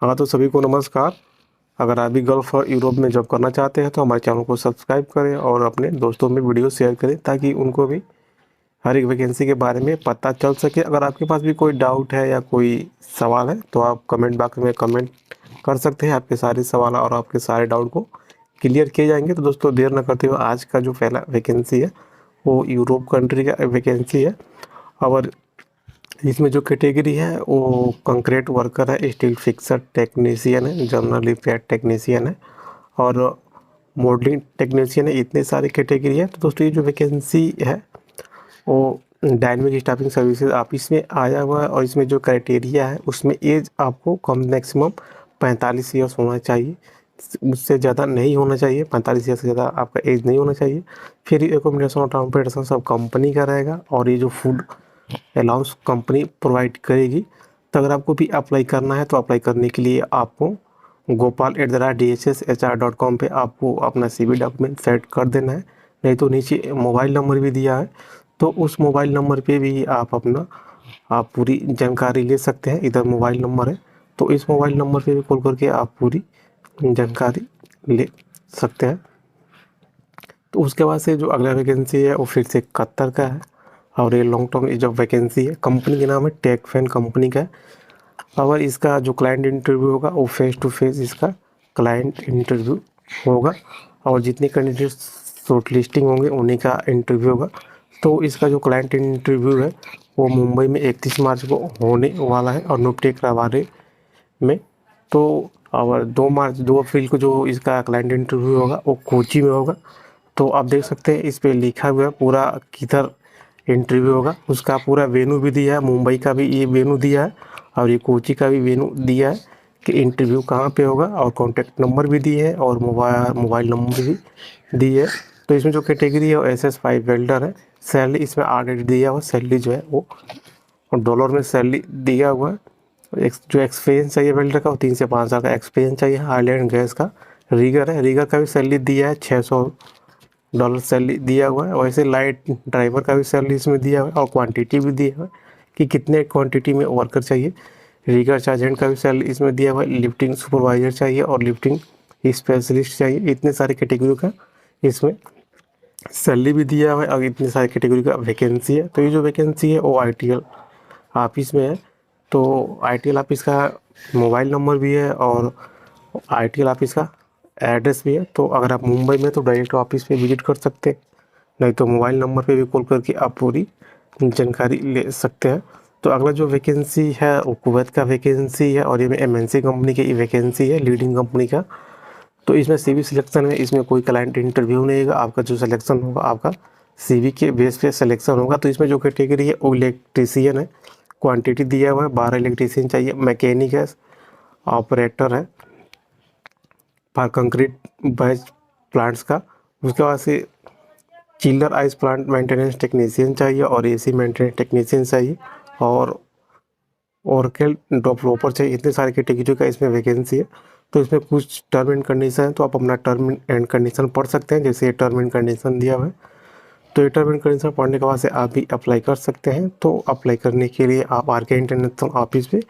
हाँ तो सभी को नमस्कार। अगर आप भी गल्फ और यूरोप में जॉब करना चाहते हैं तो हमारे चैनल को सब्सक्राइब करें और अपने दोस्तों में वीडियो शेयर करें ताकि उनको भी हर एक वैकेंसी के बारे में पता चल सके। अगर आपके पास भी कोई डाउट है या कोई सवाल है तो आप कमेंट बॉक्स में कमेंट कर सकते हैं। आपके सारे सवाल और आपके सारे डाउट को क्लियर किए जाएंगे। तो दोस्तों देर न करते हुए आज का जो पहला वैकेंसी है वो यूरोप कंट्री का वैकेंसी है। और इसमें जो कैटेगरी है वो कंक्रीट वर्कर है, स्टील फिक्सर टेक्नीशियन है, जनरल रिपेयर टेक्नीशियन है और मॉडलिंग टेक्नीशियन है। इतने सारी कैटेगरी है। तो दोस्तों ये जो वैकेंसी है वो डायनेमिक स्टाफिंग सर्विसेज ऑफिस में आया हुआ है। और इसमें जो क्राइटेरिया है उसमें एज आपको कम मैक्सिमम 45 ईयर्स होना चाहिए, उससे ज़्यादा नहीं होना चाहिए। 45 ईयर्स से ज़्यादा आपका एज नहीं होना चाहिए। फिर एकोमोडेशन और ट्रांसपोर्टेशन सब कंपनी का रहेगा और ये जो फूड अलाउंस कंपनी प्रोवाइड करेगी। तो अगर आपको भी अप्लाई करना है तो अप्लाई करने के लिए आपको gopal@dhshr.com पे आपको अपना CV डॉक्यूमेंट सेट कर देना है। नहीं तो नीचे मोबाइल नंबर भी दिया है, तो उस मोबाइल नंबर पे भी आप पूरी जानकारी ले सकते हैं। इधर मोबाइल नंबर है तो इस मोबाइल नंबर पे भी कॉल करके आप पूरी जानकारी ले सकते हैं। तो उसके बाद से जो अगला वैकेंसी है वो फिर से कतर का है और ये लॉन्ग टर्म जो वैकेंसी है कंपनी के नाम है टेकफैन कंपनी का है। और इसका जो क्लाइंट इंटरव्यू होगा वो फेस टू फेस इसका क्लाइंट इंटरव्यू होगा और जितने कैंडिडेट शॉर्ट लिस्टिंग होंगे उन्हीं का इंटरव्यू होगा। तो इसका जो क्लाइंट इंटरव्यू है वो मुंबई में 31 मार्च को होने वाला है और नुपटेक रवारे में। तो और 2 अप्रैल को जो इसका क्लाइंट इंटरव्यू होगा वो कोची में होगा। तो आप देख सकते हैं इस पे लिखा हुआ है पूरा किधर इंटरव्यू होगा, उसका पूरा वेन्यू भी दिया है। मुंबई का भी ये वेन्यू दिया है और ये कोची का भी वेन्यू दिया है कि इंटरव्यू कहाँ पे होगा और कॉन्टैक्ट नंबर भी दिए है और मोबाइल नंबर भी दिए है। तो इसमें जो कैटेगरी है वो SS5 वेल्डर है। सैलरी इसमें ऑलरेडी दिया हुआ, सैलरी जो है वो और डॉलर में सैलरी दिया हुआ है। जो एक्सपीरियंस चाहिए वेल्डर का वो 3 से 5 साल का एक्सपीरियंस चाहिए। हाईलैंड गैस का रीगर है, रीगर का भी सैलरी दिया है, $600 सैलरी दिया हुआ है। वैसे लाइट ड्राइवर का भी सैलरी इसमें दिया हुआ है और क्वांटिटी भी दिया हुआ है कि कितने क्वांटिटी में वर्कर चाहिए। रीगर सर्जेंट का भी सैलरी इसमें दिया हुआ है। लिफ्टिंग सुपरवाइजर चाहिए और लिफ्टिंग स्पेशलिस्ट चाहिए। इतने सारे कैटेगरी का इसमें सैलरी भी दिया हुआ है और इतनी सारी कैटेगरी का वैकेंसी है। तो ये जो वैकेंसी है वो ITL ऑफिस में है। तो ITL ऑफिस का मोबाइल नंबर भी है और ITL ऑफिस का एड्रेस भी है। तो अगर आप मुंबई में तो डायरेक्ट ऑफिस पे विजिट कर सकते हैं, नहीं तो मोबाइल नंबर पे भी कॉल करके आप पूरी जानकारी ले सकते हैं। तो अगला जो वैकेंसी है वो कुवैत का वैकेंसी है और ये MNC कंपनी की वैकेंसी है, लीडिंग कंपनी का। तो इसमें CV सिलेक्शन है, इसमें कोई क्लाइंट इंटरव्यू नहीं होगा। आपका जो सिलेक्शन होगा आपका CV के बेस पे सिलेक्शन होगा। तो इसमें जो कैटेगरी है वो इलेक्ट्रीशियन है, क्वांटिटी दिया हुआ है 12 इलेक्ट्रीशियन चाहिए। मैकेनिक है, ऑपरेटर है फॉर कंक्रीट बैच प्लांट्स का। उसके बाद से चिल्लर आइस प्लांट मेंटेनेंस टेक्नीशियन चाहिए और AC मेंटेनेंस टेक्नीशियन चाहिए और ओरेकल डेवलपर चाहिए। इतने सारे कैटेगरी का इसमें वैकेंसी है। तो इसमें कुछ टर्म एंड कंडीशन है, तो आप अपना टर्म एंड कंडीशन पढ़ सकते हैं। जैसे ये टर्म एंड कंडीशन दिया हुआ है, तो ये टर्म एंड कंडीशन पढ़ने के बाद से आप भी अप्लाई कर सकते हैं। तो अप्लाई करने के लिए आप RK इंटरनेशनल ऑफिस पे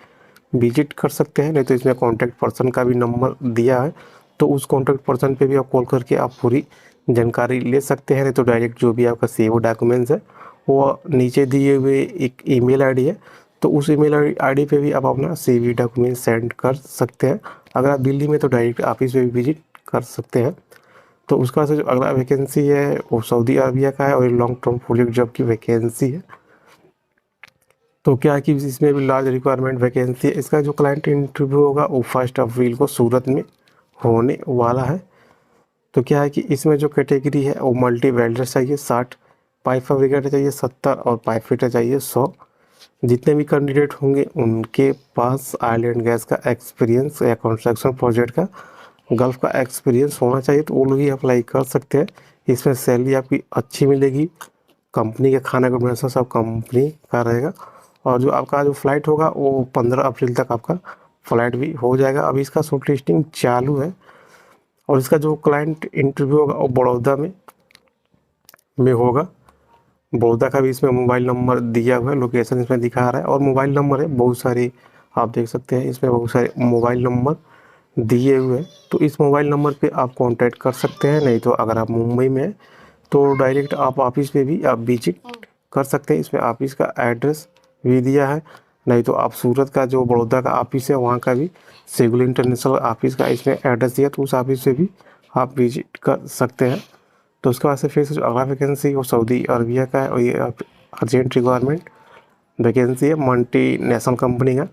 विजिट कर सकते हैं, नहीं तो इसमें कॉन्टैक्ट पर्सन का भी नंबर दिया है। तो उस कॉन्टैक्ट पर्सन पे भी आप कॉल करके आप पूरी जानकारी ले सकते हैं। नहीं तो डायरेक्ट जो भी आपका CO डॉक्यूमेंट्स है वो नीचे दिए हुए एक ईमेल आईडी है, तो उस ईमेल आईडी पे भी आप अपना CV डॉक्यूमेंट सेंड कर सकते हैं। अगर आप दिल्ली में तो डायरेक्ट ऑफिस पे भी विजिट कर सकते हैं। तो उसके बाद से जो अगला वैकेंसी है वो सऊदी अरबिया का है और ये लॉन्ग टर्म फुल जॉब की वैकेंसी है। तो क्या है कि इसमें भी लार्ज रिक्वायरमेंट वैकेंसी है। इसका जो क्लाइंट इंटरव्यू होगा वो 1 अप्रैल को सूरत में होने वाला है। तो क्या है कि इसमें जो कैटेगरी है वो मल्टी वेल्डर चाहिए 60, पाइप फैब्रिकेटर चाहिए 70 और पाइप फिटर चाहिए 100। जितने भी कैंडिडेट होंगे उनके पास ऑयल एंड गैस का एक्सपीरियंस या कंस्ट्रक्शन प्रोजेक्ट का गल्फ का एक्सपीरियंस होना चाहिए, तो वो लोग ही अप्लाई कर सकते हैं। इसमें सैलरी आपकी अच्छी मिलेगी। कंपनी का खाना का सब कंपनी का रहेगा और जो आपका जो फ़्लाइट होगा वो 15 अप्रैल तक आपका फ़्लाइट भी हो जाएगा। अभी इसका शॉर्ट लिस्टिंग चालू है और इसका जो क्लाइंट इंटरव्यू होगा वो बड़ौदा में होगा। बड़ौदा का भी इसमें मोबाइल नंबर दिया हुआ है, लोकेशन इसमें दिखा रहा है और मोबाइल नंबर है। बहुत सारी आप देख सकते हैं इसमें बहुत सारे मोबाइल नंबर दिए हुए हैं। तो इस मोबाइल नंबर पे आप कांटेक्ट कर सकते हैं। नहीं तो अगर आप मुंबई में हैं तो डायरेक्ट आप ऑफिस पे भी आप विजिट कर सकते हैं। इसमें ऑफिस का एड्रेस भी दिया है। नहीं तो आप सूरत का जो बड़ौदा का ऑफिस है वहाँ का भी सेगुल इंटरनेशनल ऑफिस का इसमें एड्रेस दिया, तो उस ऑफिस पे भी आप विजिट कर सकते हैं। तो उसके बाद से फिर से जो अगला वैकेंसी वो सऊदी अरबिया का है और ये अर्जेंट रिक्वायरमेंट वैकेंसी है मल्टी नेशनल कंपनी का।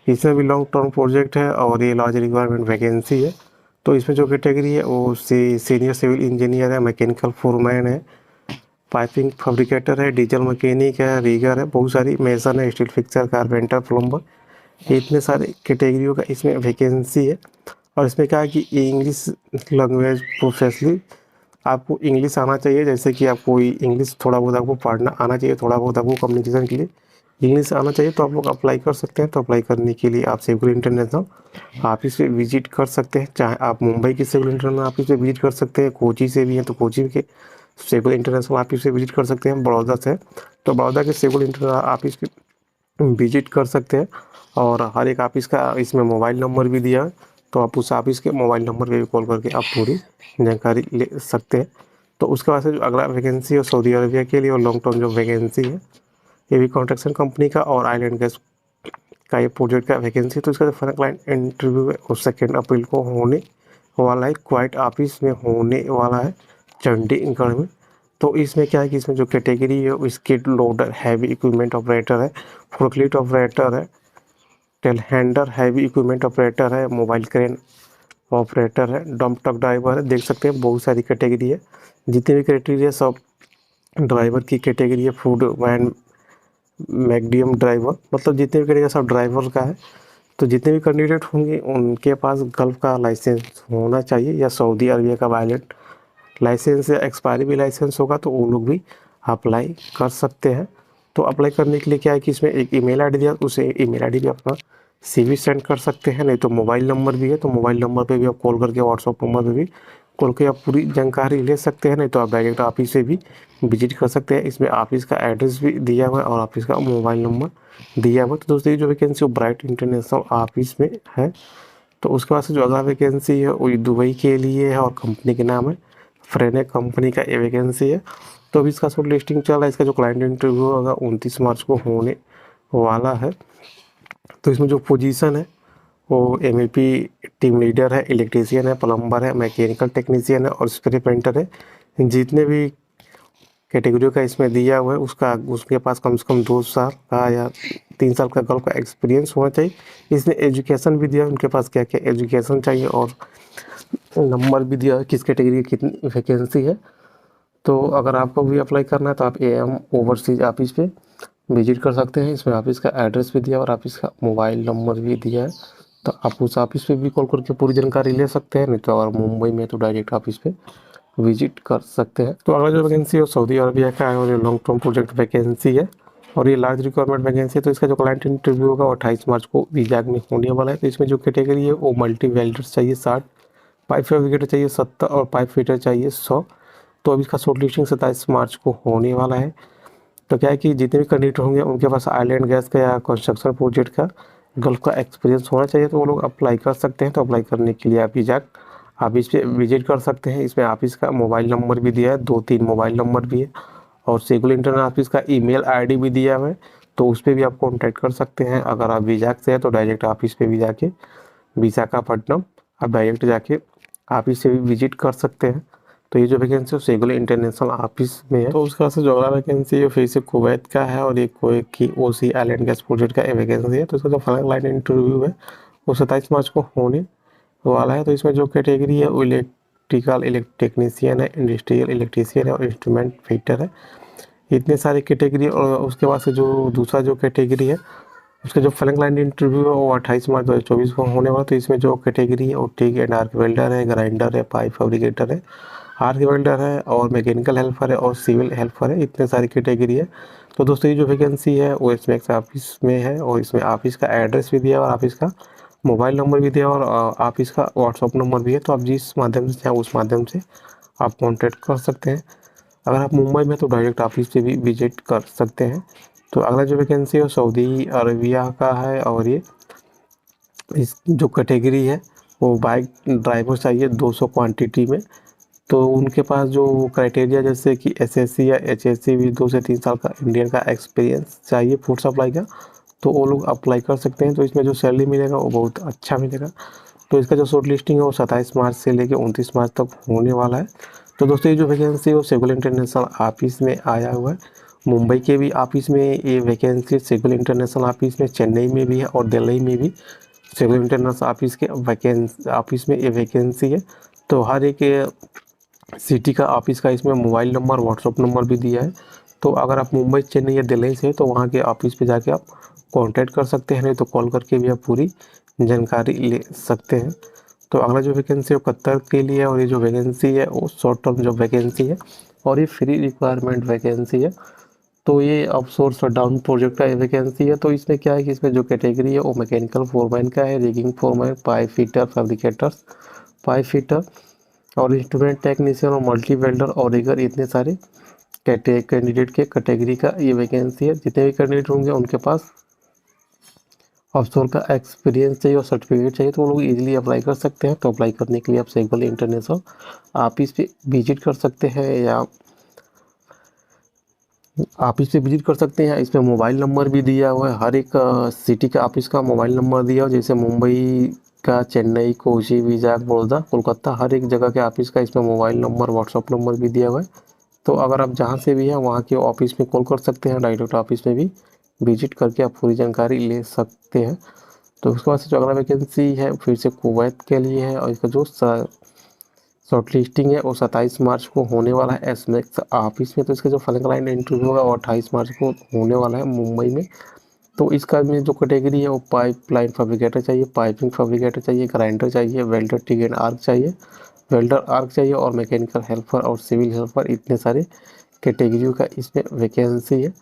इसमें भी लॉन्ग टर्म प्रोजेक्ट है और ये लार्ज रिक्वायरमेंट वैकेंसी है। तो इसमें जो कैटेगरी है वो सीनियर सिविल इंजीनियर है, मैकेनिकल फोरमैन है, पाइपिंग फैब्रिकेटर है, डीजल मैकेनिक है, रीगर है, बहुत सारी मेसन है, स्टील फिक्सर, कारपेंटर, प्लम्बर, इतने सारे कैटेगरियों का इसमें वैकेंसी है। और इसमें क्या है कि इंग्लिश लैंग्वेज प्रोफेशनली आपको इंग्लिश आना चाहिए। जैसे कि आप कोई इंग्लिश थोड़ा बहुत आपको पढ़ना आना चाहिए, थोड़ा बहुत आपको कम्युनिकेशन के लिए इंग्लिश आना चाहिए, तो आप लोग अप्लाई कर सकते हैं। तो अप्लाई करने के लिए आप सेगुल इंटरनेशनल ऑफिस पे विजिट कर सकते हैं। चाहे आप मुंबई के सेगुल इंटरनेशनल ऑफिस पे विजिट कर सकते हैं, कोची से भी हैं तो कोची के सेगुल इंटरनेशनल ऑफिस पे विजिट कर सकते हैं, बड़ौदा से तो बड़ौदा के सेगुल इंटरनेशनल ऑफिस पे विजिट कर सकते हैं। और हर एक ऑफिस का इसमें मोबाइल नंबर भी दिया है, तो आप उस ऑफिस के मोबाइल नंबर पे भी कॉल करके आप पूरी जानकारी ले सकते हैं। तो उसके बाद से जो अगला वैकेंसी है सऊदी अरबिया के लिए और लॉन्ग टर्म जो वैकेंसी है ये भी कंस्ट्रक्शन कंपनी का और ऑयल एंड गैस का ये प्रोजेक्ट का वैकेंसी। तो इसका जो फाइनल क्लाइंट इंटरव्यू है वो 2 अप्रैल को होने वाला है, क्वाइट ऑफिस में होने वाला है, चंडीगढ़ में। तो इसमें क्या है कि इसमें जो कैटेगरी है वो skid loader, heavy equipment operator है, फोर्कलिफ्ट ऑपरेटर है, टेलहैंडर हैवी इक्विपमेंट ऑपरेटर है, मोबाइल क्रेन ऑपरेटर है, डंप ट्रक ड्राइवर है। देख सकते हैं बहुत सारी कैटेगरी है, जितनी भी कैटेगरी है सब ड्राइवर की कैटेगरी है। फूड वैन मैगडियम ड्राइवर, मतलब जितने भी कैटेगरी सब ड्राइवर का है। तो जितने भी कैंडिडेट होंगे उनके पास गल्फ का लाइसेंस होना चाहिए या सऊदी अरबिया का वायलेट लाइसेंस या एक्सपायरी भी लाइसेंस होगा, तो वो लोग भी अप्लाई कर सकते हैं। तो अप्लाई करने के लिए क्या है कि इसमें एक ईमेल आईडी दिया, उसे ईमेल आईडी पे अपना सीवी सेंड कर सकते हैं। नहीं तो मोबाइल नंबर भी है, तो मोबाइल नंबर पे भी आप कॉल करके, व्हाट्सअप नंबर पे भी कॉल के आप पूरी जानकारी ले सकते हैं। नहीं तो आप डायरेक्ट ऑफिस से भी विजिट कर सकते हैं। इसमें ऑफिस का एड्रेस भी दिया हुआ है और ऑफिस का मोबाइल नंबर दिया हुआ है। तो दोस्तों ये जो वैकेंसी वो ब्राइट इंटरनेशनल ऑफिस में है। तो उसके बाद से जो अगला वैकेंसी है वो दुबई के लिए है और कंपनी के नाम है फ्रेने कंपनी का ये वैकेंसी है। तो अभी इसका शॉर्ट लिस्टिंग चल रहा है। इसका जो क्लाइंट इंटरव्यू होगा 29 मार्च को होने वाला है। तो इसमें जो पोजीशन है वो एमएपी टीम लीडर है, इलेक्ट्रीशियन है, प्लम्बर है, मैकेनिकल टेक्नीशियन है और स्प्रे पेंटर है। जितने भी कैटेगरी का इसमें दिया हुआ है उसका उसके पास कम से कम 2 साल का या 3 साल का गल्फ का एक्सपीरियंस होना चाहिए। इसमें एजुकेशन भी दिया है, उनके पास क्या क्या एजुकेशन चाहिए और नंबर भी दिया है किस कैटेगरी की कितनी वैकेंसी है। तो अगर आपको भी अप्लाई करना है तो आप एएम ओवरसीज ऑफिस पे विजिट कर सकते हैं। इसमें ऑफिस का एड्रेस भी दिया और ऑफिस का मोबाइल नंबर भी दिया है, तो आप उस ऑफिस पे भी कॉल करके पूरी जानकारी ले सकते हैं। नहीं तो अगर मुंबई में तो डायरेक्ट ऑफिस पे विजिट कर सकते हैं। तो अगला जो वैकेंसी है वो सऊदी अरबिया का है और ये लॉन्ग टर्म प्रोजेक्ट वैकेंसी है और ये लार्ज रिक्वायरमेंट वैकेंसी है। तो इसका जो क्लाइंट इंटरव्यू होगा 28 मार्च को वीजाग में होने वाला है। तो इसमें जो कैटेगरी है वो मल्टी वेल्डर्स चाहिए 60, पाइप फैब्रिकेटर चाहिए 70 और पाइप फिटर चाहिए 100। तो अभी इसका शॉर्ट लिस्टिंग 27 मार्च को होने वाला है। तो क्या है कि जितने भी कैंडिडेट होंगे उनके पास ऑयल एंड गैस का या कंस्ट्रक्शन प्रोजेक्ट का गल्फ का एक्सपीरियंस होना चाहिए, तो वो लोग अप्लाई कर सकते हैं। तो अप्लाई करने के लिए आप जाकर ऑफिस पे विजिट कर सकते हैं। इसमें ऑफिस का मोबाइल नंबर भी दिया है, 2-3 मोबाइल नंबर भी है और सेगुल इंटरनल ऑफिस का ईमेल आईडी भी दिया हुआ है, तो उस पर भी आप कॉन्टैक्ट कर सकते हैं। अगर आप विजाग से हैं तो डायरेक्ट ऑफिस पे भी जाके विशाखापट्टनम आप डायरेक्ट जाके ऑफिस से भी विजिट कर सकते हैं। तो ये जो वैकेंसी है सेगुल इंटरनेशनल ऑफिस में है। तो उसका से जो अगला वैकेंसी है फिर से कुवैत का है और एक कुवैत की ओसी ऑयल एंड गैस प्रोजेक्ट का वैकेंसी है। तो इसका जो फाइनल लाइन इंटरव्यू है वो 27 मार्च को होने वाला है। तो इसमें जो कैटेगरी है वो इलेक्ट्रिकल टेक्नीशियन है, इंडस्ट्रियल इलेक्ट्रीशियन है और इंस्ट्रूमेंट फिटर है। इतने सारे कैटेगरी और उसके बाद से जो दूसरा जो कैटेगरी है उसका जो फाइनल लाइन इंटरव्यू है वो 28 मार्च 2024 को होने वाला। तो इसमें जो कैटेगरी है वो टिग एंड आर्क वेल्डर है, ग्राइंडर है, पाइप फैब्रिकेटर है, आर्क वेल्डर है और मैकेनिकल हेल्पर है और सिविल हेल्पर है। इतने सारी कैटेगरी है। तो दोस्तों ये जो वैकेंसी है वो इसमें ऑफिस में है और इसमें ऑफिस का एड्रेस भी दिया और ऑफिस का मोबाइल नंबर भी दिया और ऑफिस का व्हाट्सअप नंबर भी है। तो आप जिस माध्यम से चाहें उस माध्यम से आप कॉन्टैक्ट कर सकते हैं। अगर आप मुंबई में तो डायरेक्ट ऑफिस से भी विजिट कर सकते हैं। तो अगला जो वैकेंसी है वो सऊदी अरबिया का है और ये इस जो कैटेगरी है वो बाइक ड्राइवर चाहिए 200 क्वांटिटी में। तो उनके पास जो क्राइटेरिया जैसे कि एसएससी या एचएससी भी 2 से 3 साल का इंडियन का एक्सपीरियंस चाहिए फूड सप्लाई का, तो वो लोग अप्लाई कर सकते हैं। तो इसमें जो सैलरी मिलेगा वो बहुत अच्छा मिलेगा। तो इसका जो शॉर्ट लिस्टिंग है वो 27 मार्च से लेकर 29 मार्च तक होने वाला है। तो दोस्तों ये जो वैकेंसी है वो सिविल इंटरनेशनल ऑफिस में आया हुआ है। मुंबई के भी ऑफिस में ये वैकेंसी सिविल इंटरनेशनल ऑफिस में, चेन्नई में भी है और दिल्ली में भी सिविल इंटरनेशनल ऑफिस के वैकेंसी ऑफिस में ये वैकेंसी है। तो हर एक सिटी का ऑफिस का इसमें मोबाइल नंबर व्हाट्सअप नंबर भी दिया है। तो अगर आप मुंबई चेन्नई या दिल्ली से हैं तो वहाँ के ऑफिस पे जाके आप कांटेक्ट कर सकते हैं, नहीं तो कॉल करके भी आप पूरी जानकारी ले सकते हैं। तो अगला जो वैकेंसी है वो कतर के लिए है और ये जो वैकेंसी है वो शॉर्ट टर्म जो वैकेंसी है और ये फ्री रिक्वायरमेंट वैकेंसी है। तो ये ऑफशोर शटडाउन प्रोजेक्ट का वैकेंसी है। तो इसमें क्या है कि इसमें जो कैटेगरी है वो मैकेनिकल फोरमैन का है, rigging foreman, pipe fitter, fabricators, pipe fitter और इंस्ट्रूमेंट टेक्नीशियन और मल्टी वेल्डर और दीगर इतने सारे कैंडिडेट के कैटेगरी का ये वैकेंसी है। जितने भी कैंडिडेट होंगे उनके पास ऑफशोर का एक्सपीरियंस चाहिए और सर्टिफिकेट चाहिए, तो वो लोग इजीली अप्लाई कर सकते हैं। तो अप्लाई करने के लिए आप सेगल इंटरनेशनल ऑफिस पे विजिट कर सकते हैं या ऑफिस पे विजिट कर सकते हैं। इसमें मोबाइल नंबर भी दिया हुआ है, हर एक सिटी का ऑफिस का मोबाइल नंबर दिया हुआ है, जैसे मुंबई का, चेन्नई, कोची, विजाग, बड़ौदा, कोलकाता, हर एक जगह के ऑफिस का इसमें मोबाइल नंबर व्हाट्सअप नंबर भी दिया हुआ है। तो अगर आप जहाँ से भी हैं वहाँ के ऑफिस में कॉल कर सकते हैं, डायरेक्ट ऑफिस में भी विजिट करके आप पूरी जानकारी ले सकते हैं। तो उसके बाद से जो अगला वैकेंसी है फिर से कुवैत के लिए है और इसका जो शॉर्ट लिस्टिंग है वो 27 मार्च को होने वाला है एसमेक्स ऑफिस में। तो इसका जो फर्स्ट लाइन इंटरव्यू होगा वो 28 मार्च को होने वाला है मुंबई में। तो इसका में जो कैटेगरी है वो पाइपलाइन फैब्रिकेटर चाहिए, पाइपिंग फैब्रिकेटर चाहिए, ग्राइंडर चाहिए, वेल्डर टिग एंड आर्क चाहिए, वेल्डर आर्क चाहिए और मैकेनिकल हेल्पर और सिविल हेल्पर, इतने सारे कैटेगरियों का इसमें वैकेंसी है।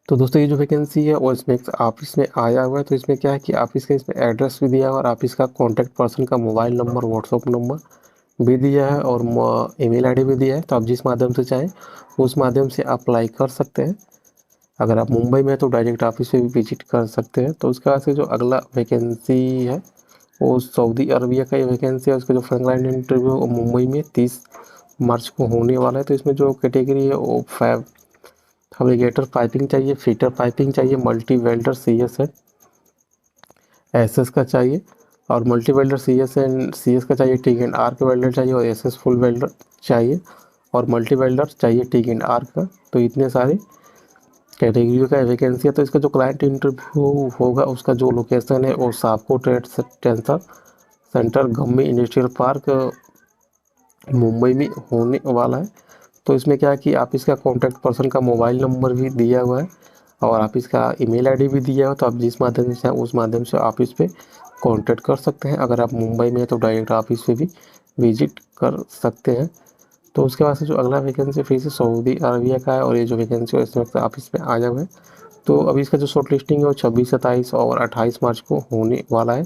तो दोस्तों ये जो वैकेंसी है वो इसमें ऑफिस में आया हुआ है। तो इसमें क्या है कि ऑफिस का इसमें एड्रेस भी दिया हुआ है और ऑफिस का कॉन्टैक्ट पर्सन का मोबाइल नंबर व्हाट्सअप नंबर भी दिया है और ईमेल आईडी भी दिया है। तो आप जिस माध्यम से चाहें उस माध्यम से अप्लाई कर सकते हैं। अगर आप मुंबई में हैं तो डायरेक्ट ऑफिस पे भी विजिट कर सकते हैं। तो उसके बाद से जो अगला वैकेंसी है वो सऊदी अरबिया का ये वैकेंसी है। उसका जो फ्रंट लाइन इंटरव्यू वो मुंबई में 30 मार्च को होने वाला है। तो इसमें जो कैटेगरी है वो फैब्रिकेटर पाइपिंग चाहिए, फिटर पाइपिंग चाहिए, मल्टी वेल्डर CS है SS का चाहिए और मल्टी वेल्डर CS का चाहिए, टिग एंड आर्क वेल्डर चाहिए और SS फुल वेल्डर चाहिए और मल्टी वेल्डर चाहिए टिग एंड आर्क का। तो इतने सारे कैटेगरी का वैकेंसी है। तो इसका जो क्लाइंट इंटरव्यू होगा उसका जो लोकेशन है वो सापको ट्रेड सेंटर गम्मी इंडस्ट्रियल पार्क मुंबई में होने वाला है। तो इसमें क्या है कि आप इसका कॉन्टैक्ट पर्सन का मोबाइल नंबर भी दिया हुआ है और आप इसका ईमेल आईडी भी दिया हुआ है। तो आप जिस माध्यम से उस माध्यम से आप इस पर कॉन्टैक्ट कर सकते हैं। अगर आप मुंबई में हैं तो डायरेक्ट आप इस पर भी विजिट कर सकते हैं। तो उसके बाद से जो अगला वैकेंसी फिर से सऊदी अरबिया का है और ये जो वैकेंसी है इसमें ऑफिस में आ जाए। तो अभी इसका जो शॉर्ट लिस्टिंग है वो 26, 27 और 28 मार्च को होने वाला है।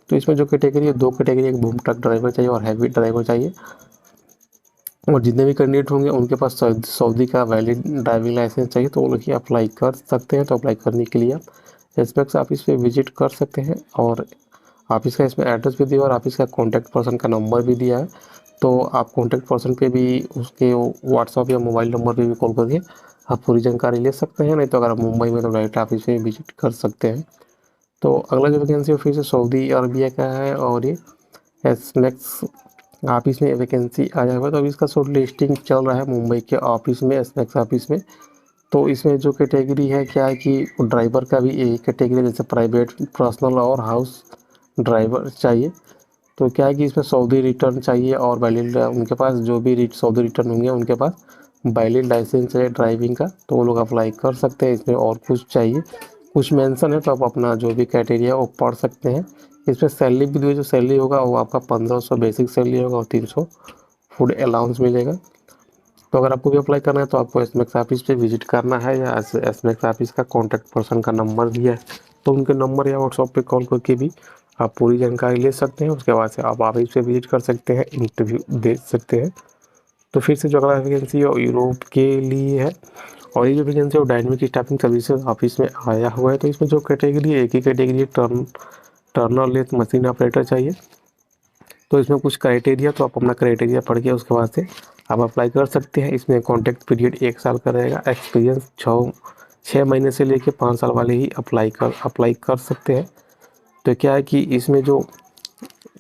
तो इसमें जो कैटेगरी है दो कैटेगरी, एक बूम ट्रक ड्राइवर चाहिए और हैवी ड्राइवर चाहिए और जितने भी कैंडिडेट होंगे उनके पास सऊदी का वैलिड ड्राइविंग लाइसेंस चाहिए, तो वो लोग ही अप्लाई कर सकते हैं। तो अप्लाई करने के लिए आप एस्पेक्स ऑफिस पे विजिट कर सकते हैं और ऑफिस का इसमें एड्रेस भी दिया और ऑफिस का कॉन्टैक्ट पर्सन का नंबर भी दिया है। तो आप कॉन्टैक्ट पर्सन पे भी उसके व्हाट्सअप या मोबाइल नंबर पे भी कॉल करके आप पूरी जानकारी ले सकते हैं, नहीं तो अगर आप मुंबई में तो डायरेक्ट ऑफिस पे विजिट कर सकते हैं। तो अगला जो वैकेंसी है फिर से सऊदी अरबिया का है और ये एसमेक्स ऑफिस में वैकेंसी आया हुआ है। तो अभी इसका शॉर्ट लिस्टिंग चल रहा है मुंबई के ऑफिस में, एसमेक्स ऑफिस में। तो इसमें जो कैटेगरी है क्या है कि ड्राइवर का भी एक कैटेगरी जैसे प्राइवेट, पर्सनल और हाउस ड्राइवर चाहिए। तो क्या है कि इसमें सऊदी रिटर्न चाहिए और वैलिड, उनके पास जो भी सऊदी रिटर्न होंगे उनके पास वैलिड लाइसेंस है ड्राइविंग का, तो वो लोग अप्लाई कर सकते हैं। इसमें और कुछ चाहिए, कुछ मेंशन है, तो आप अपना जो भी क्राइटेरिया वो पढ़ सकते हैं। इसमें सैलरी भी दी, जो सैलरी होगा वो आपका 1500 बेसिक सैलरी होगा और 300 फूड अलाउंस मिलेगा। तो अगर आपको भी अप्लाई करना है तो आपको एसमेक्स ऑफिस पे विजिट करना है या एसमेक्स ऑफिस का कॉन्टैक्ट पर्सन का नंबर दिया है तो उनके नंबर या व्हाट्सअप पे कॉल करके भी आप पूरी जानकारी ले सकते हैं। उसके बाद से आप ऑफिस पे विजिट कर सकते हैं, इंटरव्यू दे सकते हैं। तो फिर से जो अगला वैकेंसी है यूरोप के लिए है और ये जो वैकेंसी है वो डायनेमिक स्टाफिंग सर्विसेज ऑफिस में आया हुआ है। तो इसमें जो कैटेगरी है एक ही category turn turner lathe machine operator चाहिए। तो इसमें कुछ क्राइटेरिया, तो आप अपना क्राइटेरिया पढ़ के उसके बाद से आप अप्लाई कर सकते हैं। इसमें कॉन्ट्रैक्ट पीरियड 1 साल का रहेगा। एक्सपीरियंस 6 महीने से लेके 5 साल वाले ही अप्लाई कर सकते हैं। तो क्या है कि इसमें जो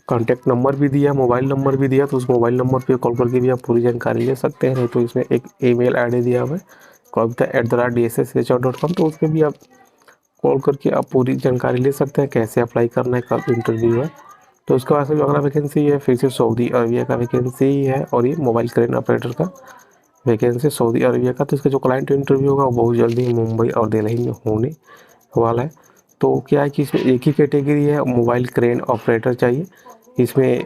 कॉन्टैक्ट नंबर भी दिया, मोबाइल नंबर भी दिया, तो उस मोबाइल नंबर पे कॉल करके भी आप पूरी जानकारी ले सकते हैं। नहीं तो इसमें एक ईमेल आईडी दिया हुआ है kavita@dsshr.com, तो उस पर भी आप कॉल करके आप पूरी जानकारी ले सकते हैं, कैसे अप्लाई करना है, कब इंटरव्यू है। तो उसके बाद से जो अगला वैकेंसी है फिर से सऊदी अरबिया का वैकेंसी है, और ये मोबाइल क्रेन ऑपरेटर का वैकेंसी सऊदी अरबिया का। तो इसका जो क्लाइंट इंटरव्यू होगा वो बहुत जल्दी मुंबई और दिल्ली में होने वाला है। तो क्या है कि इसमें एक ही कैटेगरी है, मोबाइल क्रेन ऑपरेटर चाहिए। इसमें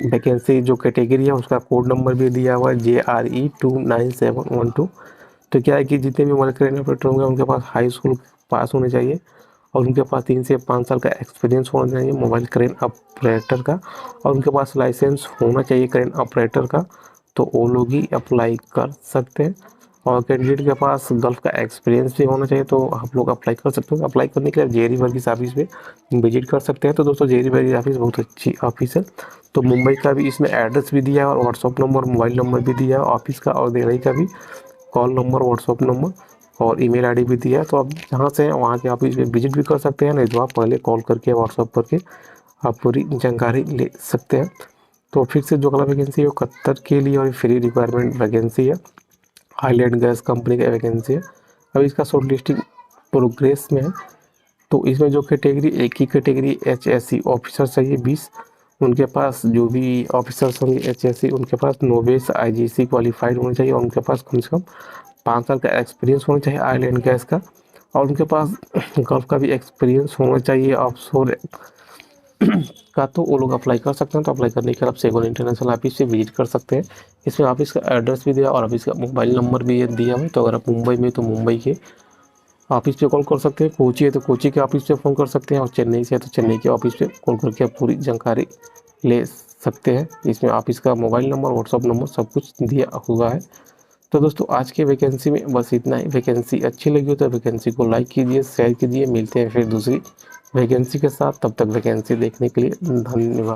वैकेंसी जो कैटेगरी है उसका कोड नंबर भी दिया हुआ है JRE29712। तो क्या है कि जितने भी मोबाइल क्रेन ऑपरेटर होंगे उनके पास हाई स्कूल पास होने चाहिए, और उनके पास 3 से 5 साल का एक्सपीरियंस होना चाहिए मोबाइल क्रेन ऑपरेटर का, और उनके पास लाइसेंस होना चाहिए क्रेन ऑपरेटर का। तो वो लोग ही अप्लाई कर सकते हैं, और कैंडिडेट के पास गल्फ का एक्सपीरियंस भी होना चाहिए। तो आप लोग अप्लाई कर सकते हो। अप्लाई करने के लिए जेरी वर्गीस ऑफिस पे विजिट कर सकते हैं। तो दोस्तों जेरी वर्गीस ऑफिस बहुत अच्छी ऑफिस है। तो मुंबई का भी इसमें एड्रेस भी दिया है, और व्हाट्सअप नंबर मोबाइल नंबर भी दिया है ऑफिस का, और दिल्ली का भी कॉल नंबर व्हाट्सअप नंबर और ईमेल आईडी भी दिया है। तो आप जहाँ से हैं वहाँ के ऑफिस में विजिट भी कर सकते हैं, नहीं तो आप पहले कॉल करके व्हाट्सअप करके आप पूरी जानकारी ले सकते हैं। तो फिर से जो अगला वैकेंसी है वो कतर के लिए और फ्री रिक्वायरमेंट वैकेंसी है। हाईलैंड गैस कंपनी का वैकेंसी है। अभी इसका शॉर्ट लिस्टिंग प्रोग्रेस में है। तो इसमें जो कैटेगरी, एक ही कैटेगरी HSC ऑफिसर चाहिए 20। उनके पास जो भी ऑफिसर्स होंगे HSC, उनके पास नोवेस IGC क्वालिफाइड होना चाहिए, और उनके पास कम से कम 5 साल का एक्सपीरियंस होना चाहिए ऑयल एंड गैस का, और उनके पास गल्फ का भी एक्सपीरियंस होना चाहिए ऑफशोर का। तो वो लोग अप्लाई कर सकते हैं। तो अप्लाई करने के लिए आप सेगोन इंटरनेशनल ऑफिस से विजिट कर सकते हैं। इसमें ऑफिस का एड्रेस भी दिया और ऑफिस का मोबाइल नंबर भी दिया हुआ है। तो अगर आप मुंबई में तो मुंबई के ऑफिस पे कॉल कर सकते हैं, कोची है तो कोची के ऑफिस पे फ़ोन कर सकते हैं, और चेन्नई से है तो चेन्नई के ऑफिस पे कॉल करके आप पूरी जानकारी ले सकते हैं। इसमें ऑफिस का मोबाइल नंबर व्हाट्सअप नंबर सब कुछ दिया हुआ है। तो दोस्तों आज के वैकेंसी में बस इतना ही। वैकेंसी अच्छी लगी हो तो वैकेंसी को लाइक कीजिए, शेयर कीजिए। मिलते हैं फिर दूसरी वैकेंसी के साथ। तब तक वैकेंसी देखने के लिए धन्यवाद।